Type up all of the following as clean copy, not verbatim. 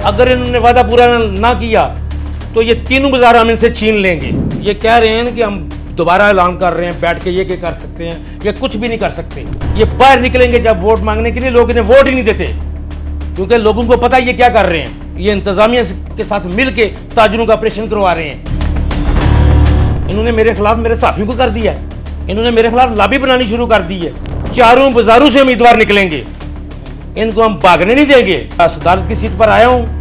अगर इन्होंने वादा पूरा ना किया तो ये तीनों बाजार हम इनसे छीन लेंगे। ये कह रहे हैं कि हम दोबारा ऐलान कर रहे हैं, बैठ के ये क्या कर सकते हैं, ये कुछ भी नहीं कर सकते। ये बाहर निकलेंगे जब वोट मांगने के लिए, लोग इन्हें वोट ही नहीं देते, क्योंकि लोगों को पता है ये क्या कर रहे हैं। ये इंतजामिया के साथ मिल के ताजरों का ऑपरेशन करवा रहे हैं। इन्होंने मेरे खिलाफ मेरे साथियों को कर दिया है, इन्होंने मेरे खिलाफ लॉबी बनानी शुरू कर दी है। चारों बाजारों से उम्मीदवार निकलेंगे, इनको हम भागने नहीं देंगे। सदारत की सीट पर आया हूँ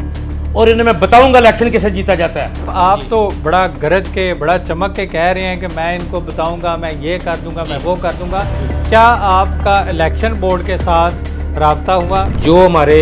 और इन्हें मैं बताऊंगा इलेक्शन कैसे जीता जाता है। आप तो बड़ा गरज के, बड़ा चमक के कह रहे हैं कि मैं इनको बताऊंगा, मैं ये कर दूंगा, मैं वो कर दूंगा। क्या आपका इलेक्शन बोर्ड के साथ राब्ता हुआ? जो हमारे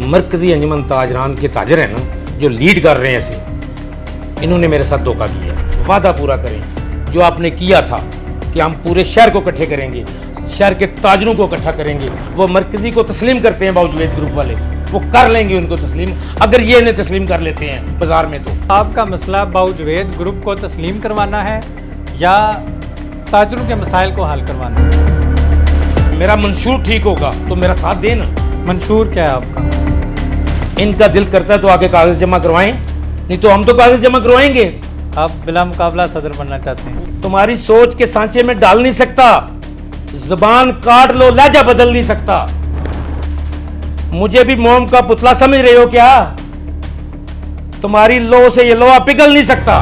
मरकजी अंजुमन ताजरान के ताजर हैं ना, जो लीड कर रहे हैं इसे, इन्होंने मेरे साथ धोखा किया। वादा पूरा करें जो आपने किया था कि हम पूरे शहर को इकट्ठे करेंगे, शहर के ताजरों को इकट्ठा करेंगे। वो मरकजी को तस्लीम करते हैं बाउजुवेद ग्रुप वाले, वो कर लेंगे उनको तस्लीम, अगर ये इन्हें तस्लीम कर लेते हैं बाजार में। तो आपका मसला बाउजुवेद ग्रुप को तस्लीम करवाना है या ताजरों के मसाइल को हल करवाना है? मेरा मंशूर ठीक होगा तो मेरा साथ देना। मंशूर क्या है आपका? इनका दिल करता है तो आगे कागज जमा करवाएं, नहीं तो हम तो कागज जमा करवाएंगे। आप बिला मुकाबला सदर बनना चाहते हैं? तुम्हारी सोच के सांचे में डाल नहीं सकता, जुबान काट लो, लहजा बदल नहीं सकता। मुझे भी मोम का पुतला समझ रहे हो क्या? तुम्हारी लो से ये लोहा पिघल नहीं सकता।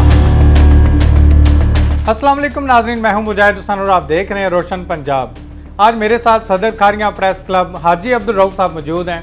अस्सलाम वालेकुम नाजरीन, मैं हूं मुजाहिद हुसैन और आप देख रहे हैं रोशन पंजाब। आज मेरे साथ सदर खारियां प्रेस क्लब हाजी अब्दुल रऊफ साहब मौजूद हैं।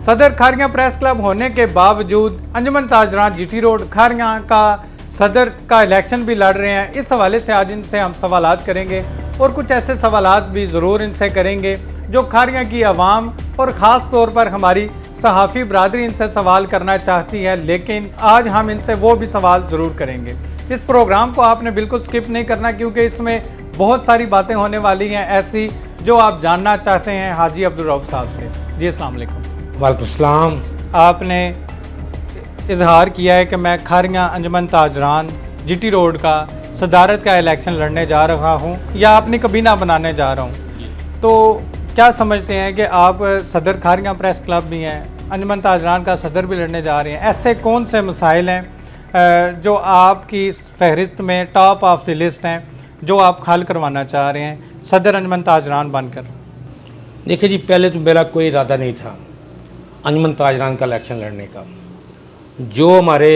सदर खारियां प्रेस क्लब होने के बावजूद अंजुमन ताजरान जीटी रोड खारियां का सदर का इलेक्शन भी लड़ रहे हैं। इस हवाले से आज इनसे हम सवालात करेंगे और कुछ ऐसे सवालात भी ज़रूर इनसे करेंगे जो खारियां की आवाम और ख़ास तौर पर हमारी सहाफ़ी बरादरी इनसे सवाल करना चाहती है। लेकिन आज हम इनसे वो भी सवाल ज़रूर करेंगे। इस प्रोग्राम को आपने बिल्कुल स्किप नहीं करना, क्योंकि इसमें बहुत सारी बातें होने वाली हैं ऐसी जो आप जानना चाहते हैं हाजी अब्दुल रऊफ साहब से। जी अस्सलाम वालेकुम। वालेकुम सलाम। आपने इजहार किया है कि मैं खारियां अंजुमन ताजरान जीटी रोड का सदारत का इलेक्शन लड़ने जा रहा हूं या अपनी कबीना बनाने जा रहा हूं, तो क्या समझते हैं कि आप सदर खारियां प्रेस क्लब भी हैं, अंजुमन ताजरान का सदर भी लड़ने जा रहे हैं? ऐसे कौन से मसाइल हैं जो आपकी फहरिस्त में टॉप ऑफ द लिस्ट हैं जो आप हल करवाना चाह रहे हैं सदर अंजुमन ताजरान बनकर? देखिए जी, पहले तो मेरा कोई इरादा नहीं था अंजुमन ताजरान का इलेक्शन लड़ने का। जो हमारे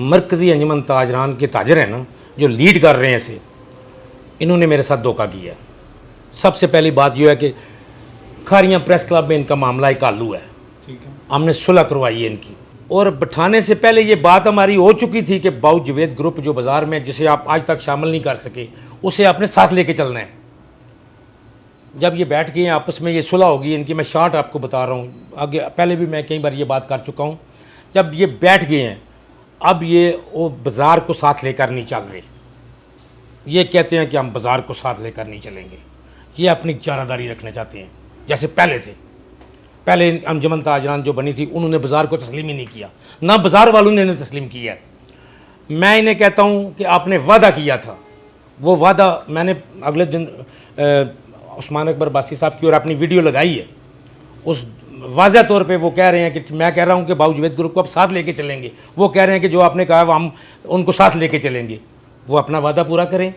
मरकज़ी अंजुमन ताजरान के ताजर हैं ना, जो लीड कर रहे हैं इसे, इन्होंने मेरे साथ धोखा किया। सबसे पहली बात यह है कि खारियां प्रेस क्लब में इनका मामला एक आलू है, ठीक है, हमने सुलह करवाई है इनकी। और बिठाने से पहले ये बात हमारी हो चुकी थी कि बाउजुवेद ग्रुप जो बाज़ार में जिसे आप आज तक शामिल नहीं कर सके, उसे अपने साथ लेके चलना है। जब ये बैठ गए आपस में, ये सुलह होगी इनकी। मैं शार्ट आपको बता रहा हूँ, आगे पहले भी मैं कई बार ये बात कर चुका हूँ। जब ये बैठ गए हैं, अब ये वो बाज़ार को साथ लेकर नहीं चल रहे। ये कहते हैं कि हम बाज़ार को साथ लेकर नहीं चलेंगे, ये अपनी चारादारी रखना चाहते हैं जैसे पहले थे। पहले अंजुमन ताजरान जो बनी थी, उन्होंने बाज़ार को तस्लीम ही नहीं किया, ना बाज़ार वालों ने इन्हें तस्लीम किया है। मैं इन्हें कहता हूँ कि आपने वादा किया था, वो वादा मैंने अगले दिन उस्मान अकबर बासी साहब की और अपनी वीडियो लगाई है। उस वाज़ह तौर पे वो कह रहे हैं कि मैं कह रहा हूँ कि बाउजुवेद ग्रुप को अब साथ लेके चलेंगे। वो कह रहे हैं कि जो आपने कहा वो हम उनको साथ लेके चलेंगे। वो अपना वादा पूरा करें,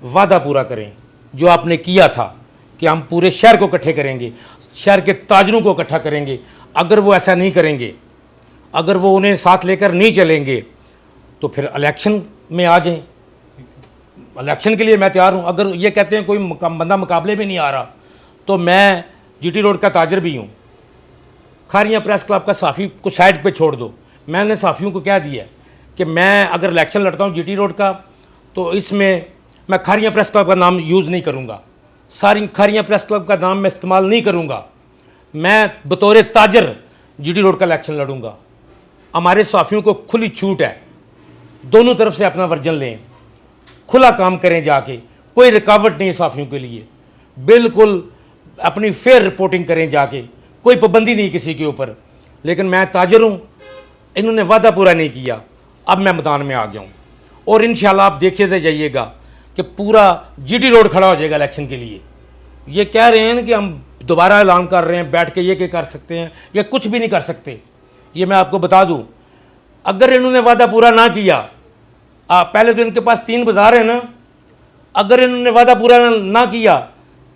वादा पूरा करें जो आपने किया था कि हम पूरे शहर को इकट्ठे करेंगे, शहर के ताजरों को इकट्ठा करेंगे। अगर वो ऐसा नहीं करेंगे, अगर वो उन्हें साथ लेकर नहीं चलेंगे, तो फिर इलेक्शन में आ जाएं। इलेक्शन के लिए मैं तैयार हूँ। अगर ये कहते हैं कोई बंदा मुकाबले में नहीं आ रहा, तो मैं जीटी रोड का ताजर भी हूँ। खारियां प्रेस क्लब का साफ़ी को साइड पे छोड़ दो। मैंने साफ़ियों को कह दिया कि मैं अगर इलेक्शन लड़ता हूँ जीटी रोड का, तो इसमें मैं खारियां प्रेस क्लब का नाम यूज़ नहीं करूँगा, सारी खारियां प्रेस क्लब का नाम मैं इस्तेमाल नहीं करूँगा। मैं बतौर ताजर जीटी रोड का इलेक्शन लड़ूँगा। हमारे साफ़ियों को खुली छूट है, दोनों तरफ से अपना वर्जन लें, खुला काम करें जाके, कोई रुकावट नहीं है साफ़ियों के लिए। बिल्कुल अपनी फेयर रिपोर्टिंग करें जाके, कोई पाबंदी नहीं किसी के ऊपर। लेकिन मैं ताजर हूँ, इन्होंने वादा पूरा नहीं किया, अब मैं मैदान में आ गया हूँ। और इंशाल्लाह आप देखते जाइएगा कि पूरा जीटी रोड खड़ा हो जाएगा इलेक्शन के लिए। ये कह रहे हैं कि हम दोबारा ऐलान कर रहे हैं, बैठ के ये क्या कर सकते हैं, ये कुछ भी नहीं कर सकते। ये मैं आपको बता दूं, अगर इन्होंने वादा पूरा ना किया, पहले तो इनके पास 3 बाजार है ना, अगर इन्होंने वादा पूरा ना किया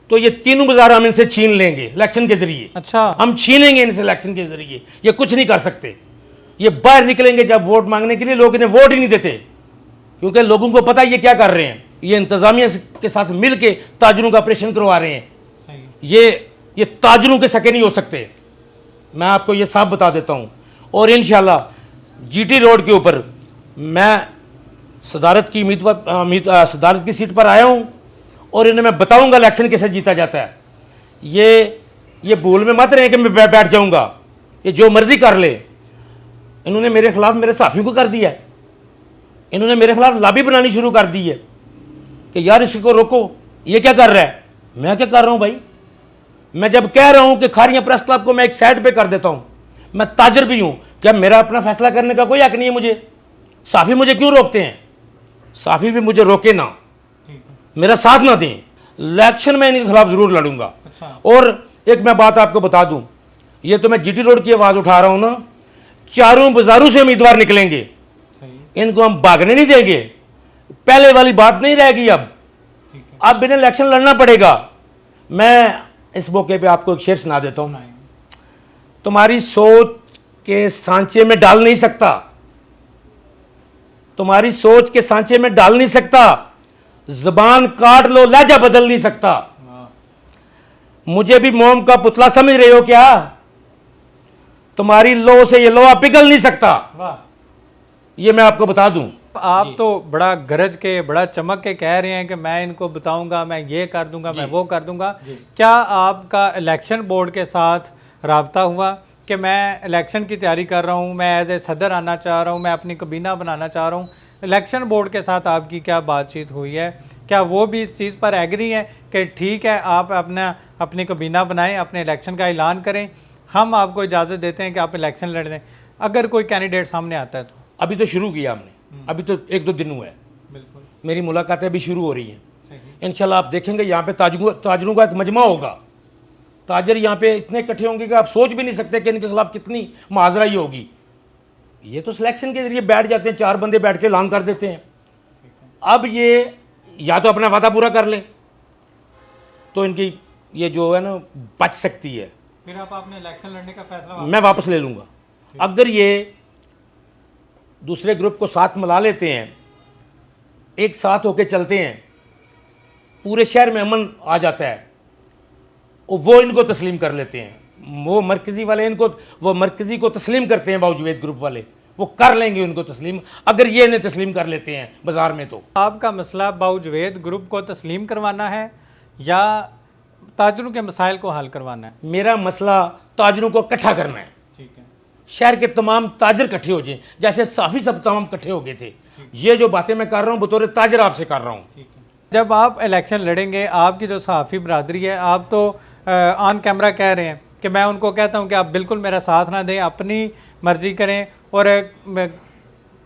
तो ये तीनों बाजार हम इनसे छीन लेंगे इलेक्शन के जरिए। अच्छा, हम छीनेंगे इनसे इलेक्शन के जरिए, ये कुछ नहीं कर सकते। ये बाहर निकलेंगे जब वोट मांगने के लिए, लोग इन्हें वोट ही नहीं देते, क्योंकि लोगों को पता है ये क्या कर रहे हैं। ये इंतजामिया के साथ मिल के ताजरों का ऑपरेशन करवा रहे हैं। सही। ये ताजरों के सके नहीं हो सकते, मैं आपको ये साफ बता देता हूँ। और इंशाल्लाह जीटी रोड के ऊपर मैं सदारत की सदारत की सीट पर आया हूँ और इन्हें मैं बताऊंगा इलेक्शन कैसे जीता जाता है। ये भूल में मत रहे कि मैं बैठ जाऊंगा, ये जो मर्जी कर ले। इन्होंने मेरे खिलाफ मेरे साथियों को कर दिया है, इन्होंने मेरे खिलाफ लॉबी बनानी शुरू कर दी है कि यार इसको रोको, ये क्या कर रहा है। मैं क्या कर रहा हूँ भाई, मैं जब कह रहा हूँ कि खारियां प्रेस क्लब को मैं एक साइड पे कर देता हूँ, मैं ताजर भी हूँ, क्या मेरा अपना फैसला करने का कोई हक नहीं है मुझे? साफी मुझे क्यों रोकते हैं? साफी भी मुझे रोके ना, मेरा साथ ना दें, इलेक्शन में इनके खिलाफ जरूर लड़ूंगा। अच्छा। और एक मैं बात आपको बता दूं, ये तो मैं जीटी रोड की आवाज उठा रहा हूं ना, चारों बाजारों से उम्मीदवार निकलेंगे, सही। इनको हम भागने नहीं देंगे। पहले वाली बात नहीं रहेगी, अब इन्हें इलेक्शन लड़ना पड़ेगा। मैं इस मौके पे आपको एक शेर सुना देता हूं, तुम्हारी सोच के सांचे में डाल नहीं सकता, तुम्हारी सोच के सांचे में डाल नहीं सकता, जबान काट लो लहजा बदल नहीं सकता। मुझे भी मोम का पुतला समझ रहे हो क्या? तुम्हारी लो से ये लोहा पिघल नहीं सकता। वाह। ये मैं आपको बता दूं। आप तो बड़ा गरज के, बड़ा चमक के कह रहे हैं कि मैं इनको बताऊंगा, मैं ये कर दूंगा, मैं वो कर दूंगा। क्या आपका इलेक्शन बोर्ड के साथ राब्ता हुआ कि मैं इलेक्शन की तैयारी कर रहा हूं, मैं एज ए सदर आना चाह रहा हूं, मैं अपनी कबीना बनाना चाह रहा हूं? इलेक्शन बोर्ड के साथ आपकी क्या बातचीत हुई है? क्या वो भी इस चीज़ पर एग्री है कि ठीक है आप अपनी कबीना बनाएं, अपने इलेक्शन का ऐलान करें, हम आपको इजाज़त देते हैं कि आप इलेक्शन लड़ दें, अगर कोई कैंडिडेट सामने आता है तो? अभी तो शुरू किया हमने, अभी तो 1-2 दिन हुए हैं, बिल्कुल मेरी मुलाकातें भी शुरू हो रही हैं। इंशाल्लाह आप देखेंगे यहाँ पे ताजरों का एक मजमा होगा। ताजर यहाँ पे इतने इकट्ठे होंगे कि आप सोच भी नहीं सकते कि इनके खिलाफ कितनी मुआजराई होगी। ये तो सिलेक्शन के जरिए बैठ जाते हैं, 4 बंदे बैठ के ऐलान कर देते हैं। अब ये या तो अपना वादा पूरा कर लें तो इनकी ये जो है ना बच सकती है, फिर आप अपने इलेक्शन लड़ने का फैसला मैं वापस ले लूँगा। अगर ये दूसरे ग्रुप को साथ मिला लेते हैं, एक साथ होके चलते हैं, पूरे शहर में अमन आ जाता है और वो इनको तस्लीम कर लेते हैं, वो मरकज़ी वाले वो मरकज़ी को तस्लीम करते हैं, बावजूद ग्रुप वाले वो कर लेंगे उनको तस्लीम, अगर ये इन्हें तस्लीम कर लेते हैं बाजार में। तो आपका मसला बावजूद ग्रुप को तस्लीम करवाना है या ताजरों के मसाइल को हल करवाना है? मेरा मसला ताजरों को इकट्ठा करना है। ठीक है। शहर के तमाम ताजर इकट्ठे हो जाएं, जैसे साफी सब तमाम इकट्ठे हो गए थे। ये जो बातें मैं कर रहा हूँ बतौर ताजर आपसे कर रहा हूँ। जब आप इलेक्शन लड़ेंगे, आपकी जो सहाफ़ी बरादरी है, आप तो ऑन कैमरा कह रहे हैं कि मैं उनको कहता हूं कि आप बिल्कुल मेरा साथ ना दें, अपनी मर्ज़ी करें। और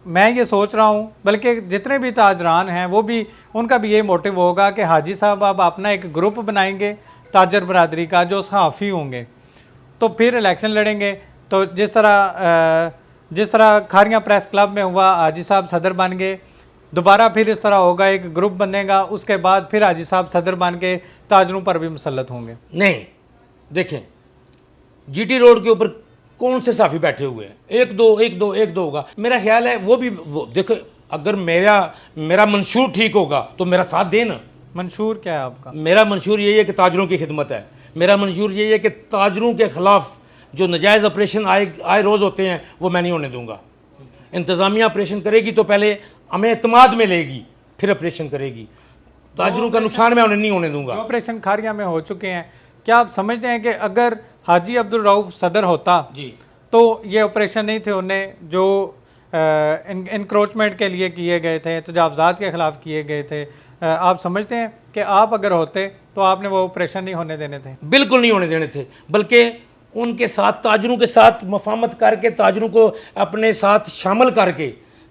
मैं ये सोच रहा हूं, बल्कि जितने भी ताजरान हैं वो भी, उनका भी ये मोटिव होगा कि हाजी साहब आप अपना एक ग्रुप बनाएंगे ताजर बरादरी का जो सहाफ़ी होंगे, तो फिर इलेक्शन लड़ेंगे। तो जिस तरह खारियां प्रेस क्लब में हुआ, हाजी साहब सदर बन गए, दोबारा फिर इस तरह होगा, एक ग्रुप बनेगा, उसके बाद फिर हाजी साहब सदर बन के ताजरों पर भी मुसल्लत होंगे। नहीं, देखें जीटी रोड के ऊपर कौन से साफी बैठे हुए हैं? एक दो होगा। मेरा ख्याल है वो देखो, अगर मेरा मंशूर ठीक होगा तो मेरा साथ देना। मंशूर क्या है आपका? मेरा मंशूर यही है कि ताजरों की खिदमत है। मेरा मंशूर यही है कि ताजरों के खिलाफ जो नाजायज़ ऑपरेशन आए रोज़ होते हैं वो मैं नहीं होने दूंगा। इंतज़ामिया ऑपरेशन करेगी तो पहले हमें एतमाद में लेगी, फिर ऑपरेशन करेगी। ताजरों का नुकसान मैं उन्हें नहीं होने दूंगा। ऑपरेशन खारियां में हो चुके हैं, क्या आप समझते हैं कि अगर हाजी अब्दुल रऊफ सदर होता जी तो ये ऑपरेशन नहीं थे उन्हें जो इंक्रोचमेंट के लिए किए गए थे, तजावज़ात के ख़िलाफ़ किए गए थे? आप समझते हैं कि आप अगर होते तो आपने वो ऑपरेशन नहीं होने देने थे? बिल्कुल नहीं होने देने थे, बल्कि उनके साथ ताजरों के साथ मफाहमत करके, ताजरों को अपने साथ शामिल करके,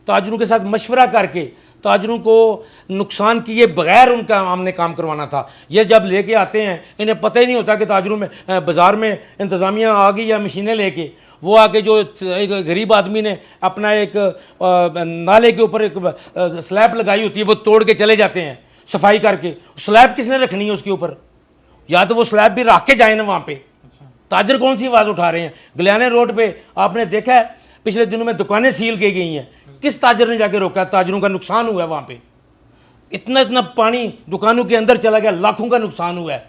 ताजरों के साथ मशवरा करके, ताजरों को नुकसान किए बगैर उनका हमने काम करवाना था। ये जब लेके आते हैं इन्हें पता ही नहीं होता कि ताजरों में बाज़ार में इंतज़ामिया आ गई या मशीनें लेके, वो आके जो एक गरीब आदमी ने अपना एक नाले के ऊपर एक स्लैब लगाई होती है वो तोड़ के चले जाते हैं सफाई करके। स्लैब किसने रखनी है उसके ऊपर? या तो वो स्लैब भी रख के जाए ना वहाँ पे। ताजर कौन सी आवाज़ उठा रहे हैं? गलियाने रोड पे आपने देखा है पिछले दिनों में दुकानें सील की गई हैं, किस ताजर ने जाके रोका? ताजरों का नुकसान हुआ है वहाँ पे, इतना इतना पानी दुकानों के अंदर चला गया, लाखों का नुकसान हुआ है।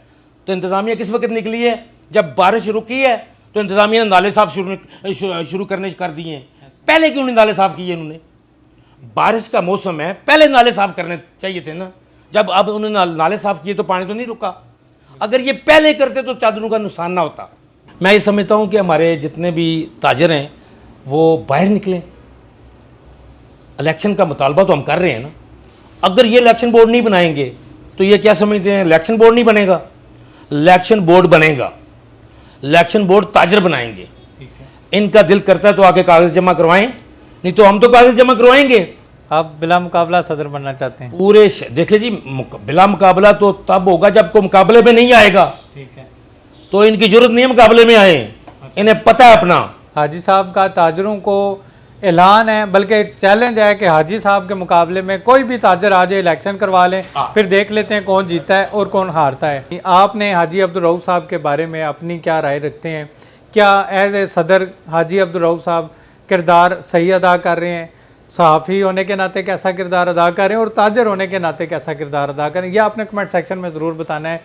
तो इंतज़ामिया किस वक्त निकली है? जब बारिश रुकी है तो इंतज़ामिया ने नाले साफ शुरू करने कर दिए हैं। पहले क्यों नहीं नाले साफ किए इन्होंने? बारिश का मौसम है, पहले नाले साफ करने चाहिए थे ना। जब अब उन्होंने नाले साफ किए तो पानी तो नहीं रुका। अगर ये पहले करते तो चादरों का नुकसान ना होता। मैं ये समझता हूँ कि हमारे जितने भी ताजर हैं वो बाहर निकलें। इलेक्शन का मुतालबा तो हम कर रहे हैं ना। अगर ये इलेक्शन बोर्ड नहीं बनाएंगे तो ये क्या समझते हैं इलेक्शन बोर्ड नहीं बनेगा? इलेक्शन बोर्ड बनेगा, इलेक्शन बोर्ड ताजर बनाएंगे। इनका दिल करता है तो आके कागज जमा करवाएं, नहीं तो हम तो कागज जमा करवाएंगे। आप बिला मुकाबला सदर बनना चाहते हैं? पूरे देखिए जी, बिला मुकाबला तो तब होगा जब कोई मुकाबले में नहीं आएगा। ठीक है। तो इनकी जरूरत नहीं है मुकाबले में आए, इन्हें पता है अपना। हाजी साहब का ताजरों को ऐलान है, बल्कि चैलेंज है कि हाजी साहब के मुकाबले में कोई भी ताजर आ जाए, इलेक्शन करवा लें, फिर देख लेते हैं कौन जीता है और कौन हारता है। आपने हाजी अब्दुल रऊफ साहब के बारे में अपनी क्या राय रखते हैं? क्या एज ए सदर हाजी अब्दुल रऊफ साहब किरदार सही अदा कर रहे हैं? सहाफ़ी होने के नाते कैसा किरदार अदा करें और ताजर होने के नाते कैसा किरदार अदा करें, यह आपने कमेंट सेक्शन में ज़रूर बताना है।